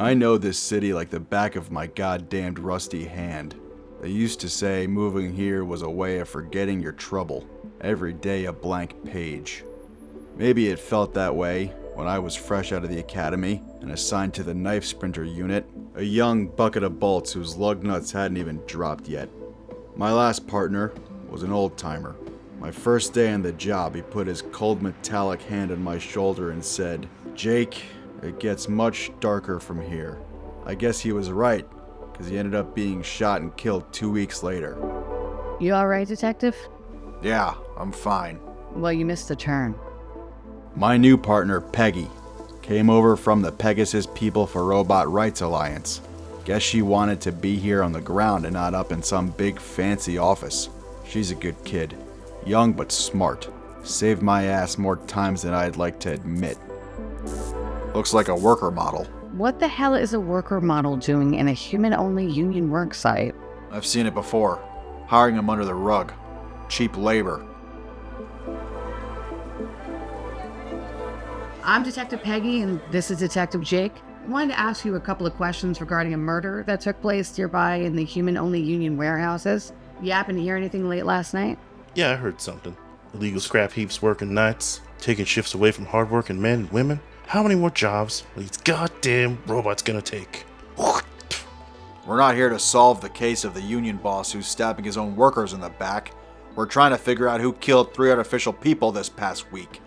I know this city like the back of my goddamned rusty hand. They used to say moving here was a way of forgetting your trouble. Every day a blank page. Maybe it felt that way when I was fresh out of the academy and assigned to the knife sprinter unit, a young bucket of bolts whose lug nuts hadn't even dropped yet. My last partner was an old-timer. My first day on the job, he put his cold metallic hand on my shoulder and said, "Jake, it gets much darker from here." I guess he was right, because he ended up being shot and killed 2 weeks later. You alright, Detective? Yeah, I'm fine. Well, you missed a turn. My new partner, Peggy, came over from the Pegasus People for Robot Rights Alliance. Guess she wanted to be here on the ground and not up in some big fancy office. She's a good kid. Young but smart. Saved my ass more times than I'd like to admit. Looks like a worker model. What the hell is a worker model doing in a human-only union work site? I've seen it before. Hiring them under the rug. Cheap labor. I'm Detective Peggy, and this is Detective Jake. I wanted to ask you a couple of questions regarding a murder that took place nearby in the human-only union warehouses. You happen to hear anything late last night? Yeah, I heard something. Illegal scrap heaps working nights, taking shifts away from hardworking men and women. How many more jobs are these goddamn robots gonna take? We're not here to solve the case of the union boss who's stabbing his own workers in the back. We're trying to figure out who killed 3 artificial people this past week.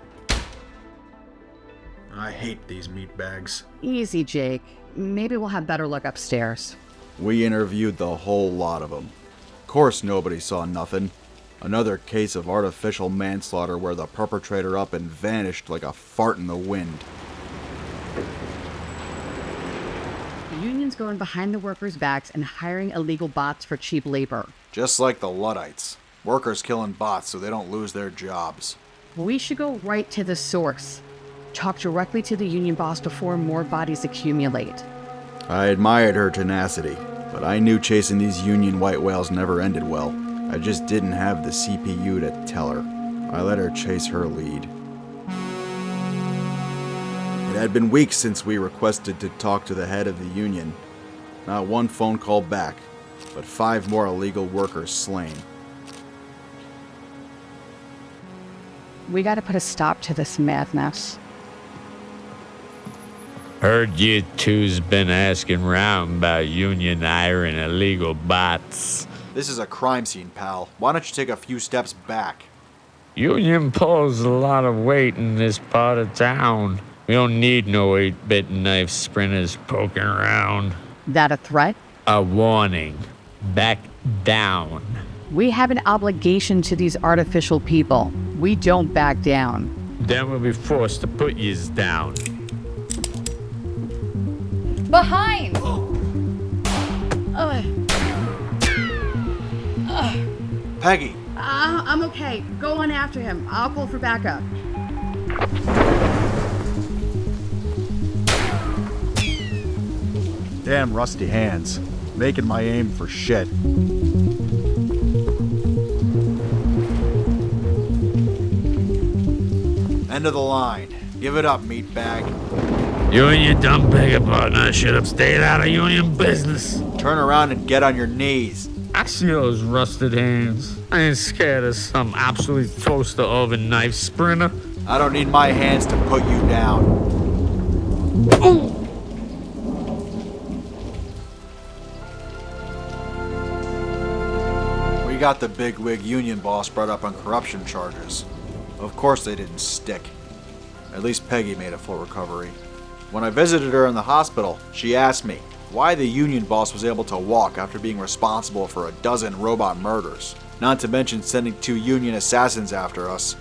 I hate these meatbags. Easy, Jake. Maybe we'll have better luck upstairs. We interviewed the whole lot of them. Of course nobody saw nothing. Another case of artificial manslaughter where the perpetrator up and vanished like a fart in the wind. The union's going behind the workers' backs and hiring illegal bots for cheap labor. Just like the Luddites. Workers killing bots so they don't lose their jobs. We should go right to the source. Talk directly to the union boss before more bodies accumulate. I admired her tenacity, but I knew chasing these union white whales never ended well. I just didn't have the CPU to tell her. I let her chase her lead. It had been weeks since we requested to talk to the head of the union. Not one phone call back, but 5 more illegal workers slain. We gotta put a stop to this madness. Heard you two's been asking round about union hiring illegal bots. This is a crime scene, pal. Why don't you take a few steps back? Union pulls a lot of weight in this part of town. We don't need no 8-bit knife sprinters poking around. That a threat? A warning. Back down. We have an obligation to these artificial people. We don't back down. Then we'll be forced to put yous down. Behind! Peggy! I'm okay. Go on after him. I'll call for backup. Damn rusty hands. Making my aim for shit. End of the line. Give it up, meatbag. You and your dumb beggar partner should have stayed out of union business. Turn around and get on your knees. I see those rusted hands. I ain't scared of some obsolete toaster oven knife sprinter. I don't need my hands to put you down. Ooh. We got the bigwig union boss brought up on corruption charges. Of course they didn't stick. At least Peggy made a full recovery. When I visited her in the hospital, she asked me why the union boss was able to walk after being responsible for 12 robot murders, not to mention sending 2 union assassins after us.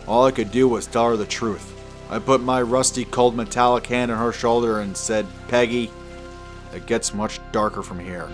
All I could do was tell her the truth. I put my rusty cold metallic hand on her shoulder and said, "Peggy, it gets much darker from here."